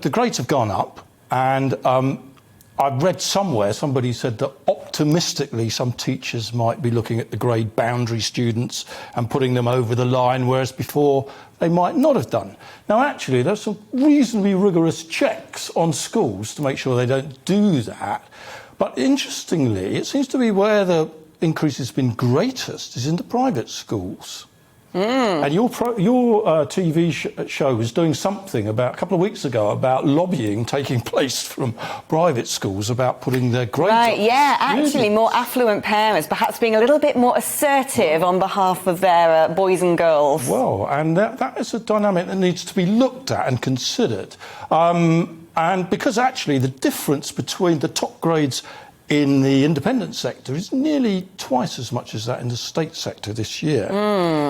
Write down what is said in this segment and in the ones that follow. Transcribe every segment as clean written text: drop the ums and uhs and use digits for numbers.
The grades have gone up, and I've read somewhere, somebody said that optimistically some teachers might be looking at the grade boundary students and putting them over the line, whereas before they might not have done. Now, actually, there's some reasonably rigorous checks on schools to make sure they don't do that. But interestingly, it seems to be where the increase has been greatest is in the private schools. And your TV show was doing something about a couple of weeks ago about lobbying taking place from private schools about putting their grades up. Right, yeah, actually more affluent parents, perhaps being a little bit more assertive on behalf of their boys and girls. Well, and that is a dynamic that needs to be looked at and considered. And because actually the difference between the top grades in the independent sector is nearly twice as much as that in the state sector this year.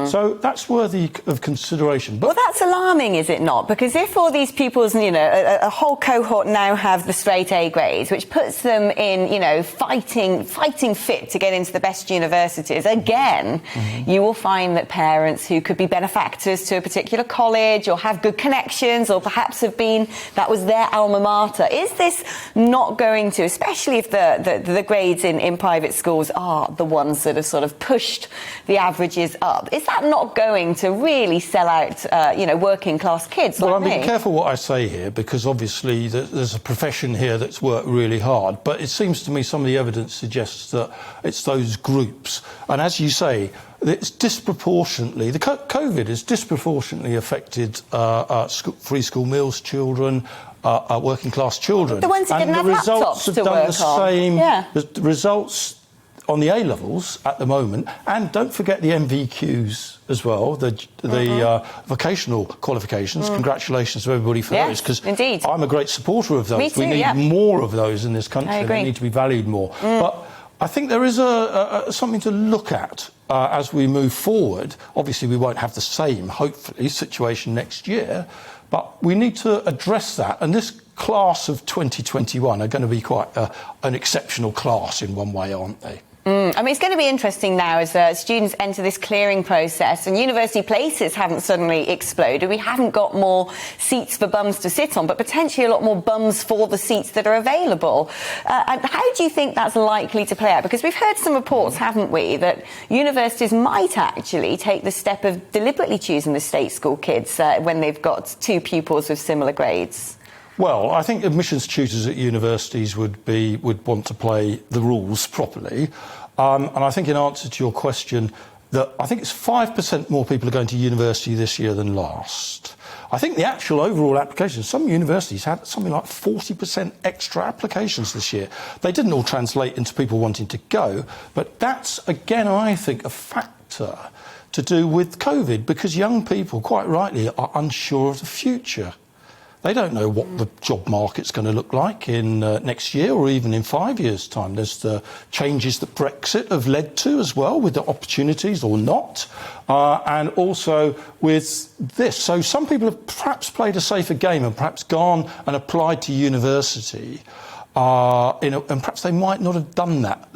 So that's worthy of consideration. But well, that's alarming, is it not? Because if all these pupils, a whole cohort now have the straight A grades, which puts them in, fighting fit to get into the best universities, again, you will find that parents who could be benefactors to a particular college or have good connections or perhaps that was their alma mater. Is this not going to, especially if the grades in private schools are the ones that have sort of pushed the averages up, is that not going to really sell out, working class kids like me? Well, I'm being careful what I say here, because obviously there's a profession here that's worked really hard, but it seems to me some of the evidence suggests that it's those groups. And as you say, it's disproportionately, the COVID has disproportionately affected free school meals children, working class children. The ones who didn't have laptops to work on. The results on the A-levels at the moment, and don't forget the MVQs as well, the vocational qualifications. Congratulations to everybody for those, because I'm a great supporter of those. Me too, we need more of those in this country. They need to be valued more. But I think there is something to look at as we move forward. Obviously, we won't have the same, hopefully, situation next year, but we need to address that. And this class of 2021 are going to be quite an exceptional class in one way, aren't they? I mean, it's going to be interesting now as students enter this clearing process and university places haven't suddenly exploded. We haven't got more seats for bums to sit on, but potentially a lot more bums for the seats that are available. And how do you think that's likely to play out? Because we've heard some reports, haven't we, that universities might actually take the step of deliberately choosing the state school kids when they've got two pupils with similar grades. Well, I think admissions tutors at universities would want to play the rules properly. And I think in answer to your question, that I think it's 5% more people are going to university this year than last. I think the actual overall applications, some universities had something like 40% extra applications this year. They didn't all translate into people wanting to go, but that's, again, I think, a factor to do with COVID, because young people, quite rightly, are unsure of the future. They don't know what the job market's going to look like in next year or even in 5 years' time. There's the changes that Brexit have led to as well, with the opportunities or not, and also with this. So some people have perhaps played a safer game and perhaps gone and applied to university, and perhaps they might not have done that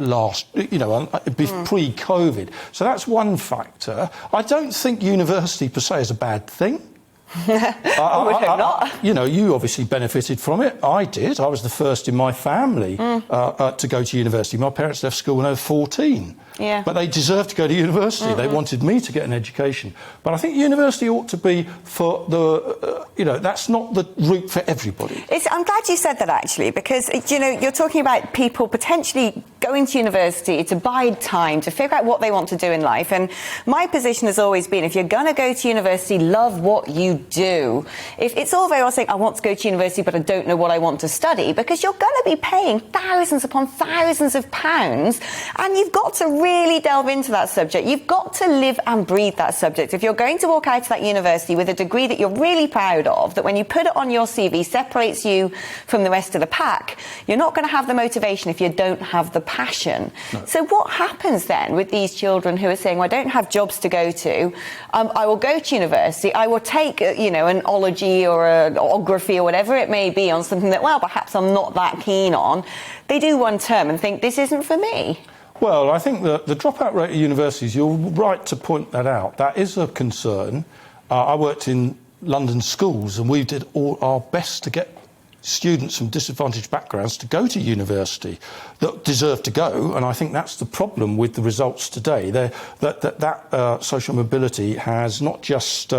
pre-COVID. So that's one factor. I don't think university per se is a bad thing. I would hope not. You obviously benefited from it. I did. I was the first in my family to go to university. My parents left school when I was 14. Yeah. But they deserved to go to university. They wanted me to get an education. But I think university ought to be for the, that's not the route for everybody. I'm glad you said that, actually, because, you're talking about people potentially going to university to bide time, to figure out what they want to do in life. And my position has always been, if you're going to go to university, love what you do. If it's all very well saying, I want to go to university, but I don't know what I want to study, because you're going to be paying thousands upon thousands of pounds, and you've got to really delve into that subject. You've got to live and breathe that subject. If you're going to walk out of that university with a degree that you're really proud of, that when you put it on your CV separates you from the rest of the pack, you're not going to have the motivation if you don't have the passion. No. So what happens then with these children who are saying, well, I don't have jobs to go to, I will go to university, I will take, an ology or an ography or whatever it may be on something that, well, perhaps I'm not that keen on. They do one term and think, this isn't for me. Well, I think the dropout rate at universities, you're right to point that out. That is a concern. I worked in London schools and we did all our best to get students from disadvantaged backgrounds to go to university that deserve to go, and I think that's the problem with the results today. That social mobility has not just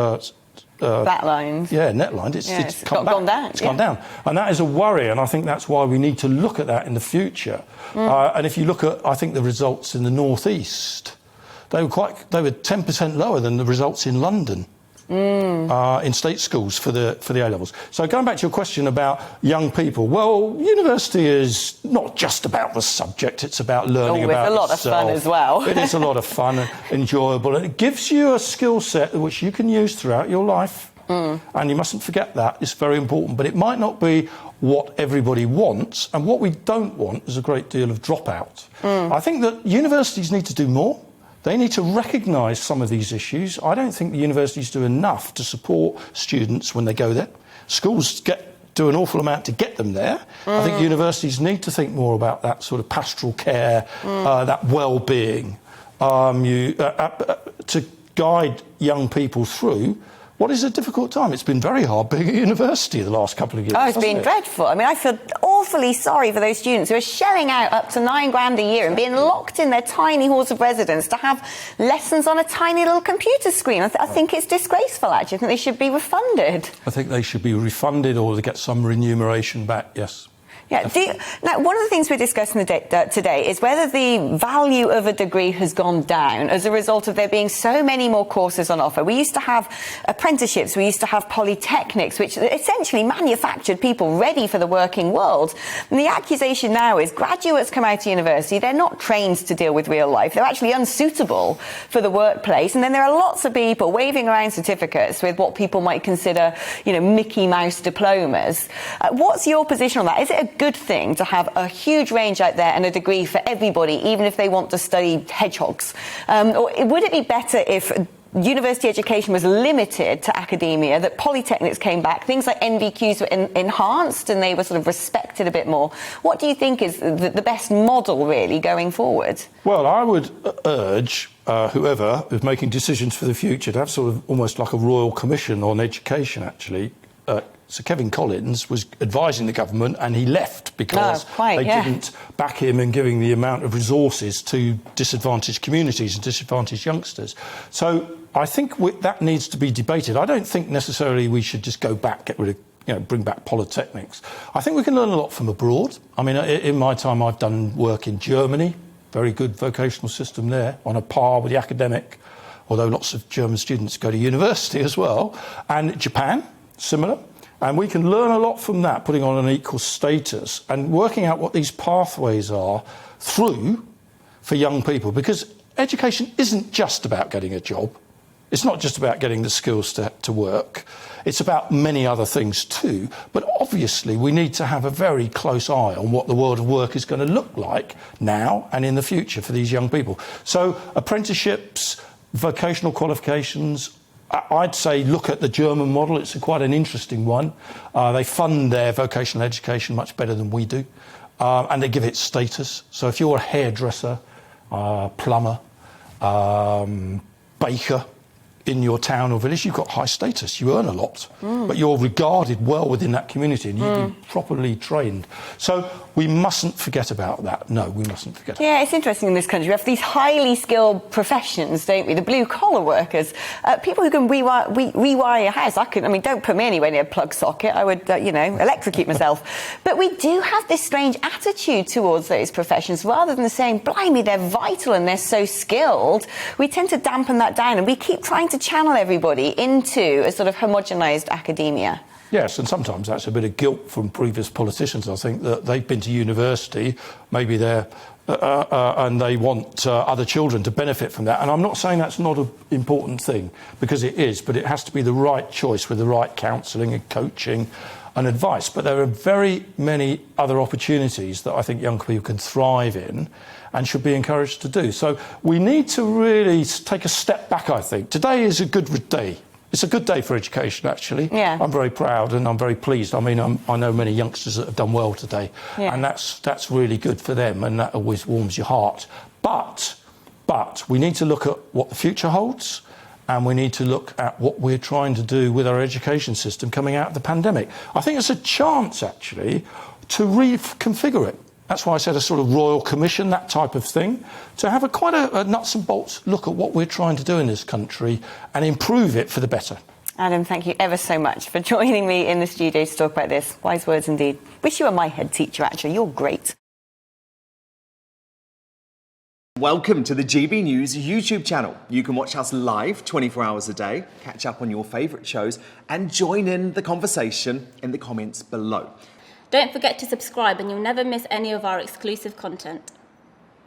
Flatlined. Yeah, netlined. It's gone down. It's gone down. And that is a worry, and I think that's why we need to look at that in the future. And if you look at, I think, the results in the North East, they were 10% lower than the results in London. In state schools for the A-levels. So going back to your question about young people, well, university is not just about the subject, it's about learning about a lot yourself. of fun as well. It is a lot of fun and enjoyable, and it gives you a skill set which you can use throughout your life. And you mustn't forget that. It's very important, but it might not be what everybody wants, and what we don't want is a great deal of dropout. I think that universities need to do more. They need to recognise some of these issues. I don't think the universities do enough to support students when they go there. Schools do an awful amount to get them there. I think universities need to think more about that sort of pastoral care, that well-being, to guide young people through what is a difficult time. It's been very hard being at university the last couple of years. Oh, it's been dreadful. I mean, I feel awfully sorry for those students who are shelling out up to £9,000 a year and being locked in their tiny halls of residence to have lessons on a tiny little computer screen. I think it's disgraceful, actually. I think they should be refunded. I think they should be refunded or to get some remuneration back, yes. Yeah. Now, one of the things we're discussing today is whether the value of a degree has gone down as a result of there being so many more courses on offer. We used to have apprenticeships, we used to have polytechnics, which essentially manufactured people ready for the working world. And the accusation now is graduates come out of university, they're not trained to deal with real life, they're actually unsuitable for the workplace. And then there are lots of people waving around certificates with what people might consider, Mickey Mouse diplomas. What's your position on that? Is it a good thing to have a huge range out there and a degree for everybody, even if they want to study hedgehogs? Or would it be better if university education was limited to academia, that polytechnics came back, things like NVQs were enhanced and they were sort of respected a bit more? What do you think is the best model, really, going forward? Well, I would urge whoever is making decisions for the future to have sort of almost like a royal commission on education, actually. So Kevin Collins was advising the government and he left because they didn't back him in giving the amount of resources to disadvantaged communities and disadvantaged youngsters. So I think that needs to be debated. I don't think necessarily we should just go back, get rid of, bring back polytechnics. I think we can learn a lot from abroad. I mean, in my time I've done work in Germany, very good vocational system there, on a par with the academic, although lots of German students go to university as well, and Japan, similar. And we can learn a lot from that, putting on an equal status and working out what these pathways are through for young people. Because education isn't just about getting a job. It's not just about getting the skills to work. It's about many other things too. But obviously we need to have a very close eye on what the world of work is going to look like now and in the future for these young people. So apprenticeships, vocational qualifications, I'd say look at the German model. It's quite an interesting one. They fund their vocational education much better than we do, and they give it status. So if you're a hairdresser, plumber, baker in your town or village, you've got high status, you earn a lot, but you're regarded well within that community and you've been properly trained. So we mustn't forget about that. No, we mustn't forget about that. Yeah, it's interesting in this country. We have these highly skilled professions, don't we? The blue-collar workers, people who can rewire your house. Don't put me anywhere near a plug socket. I would, electrocute myself. But we do have this strange attitude towards those professions. Rather than saying, blimey, they're vital and they're so skilled, we tend to dampen that down and we keep trying to channel everybody into a sort of homogenised academia. Yes, and sometimes that's a bit of guilt from previous politicians. I think that they've been to university, maybe they're and they want other children to benefit from that. And I'm not saying that's not an important thing, because it is, but it has to be the right choice with the right counselling and coaching and advice. But there are very many other opportunities that I think young people can thrive in and should be encouraged to do. So we need to really take a step back, I think. Today is a good day. It's a good day for education, actually. Yeah. I'm very proud and I'm very pleased. I mean, I know many youngsters that have done well today, and that's really good for them, and that always warms your heart. But we need to look at what the future holds, and we need to look at what we're trying to do with our education system coming out of the pandemic. I think it's a chance, actually, to reconfigure it. That's why I said a sort of royal commission, that type of thing, to have quite a nuts and bolts look at what we're trying to do in this country and improve it for the better. Adam, thank you ever so much for joining me in the studio to talk about this. Wise words indeed. Wish you were my head teacher, actually. You're great. Welcome to the GB News YouTube channel. You can watch us live 24 hours a day, catch up on your favourite shows and join in the conversation in the comments below. Don't forget to subscribe and you'll never miss any of our exclusive content.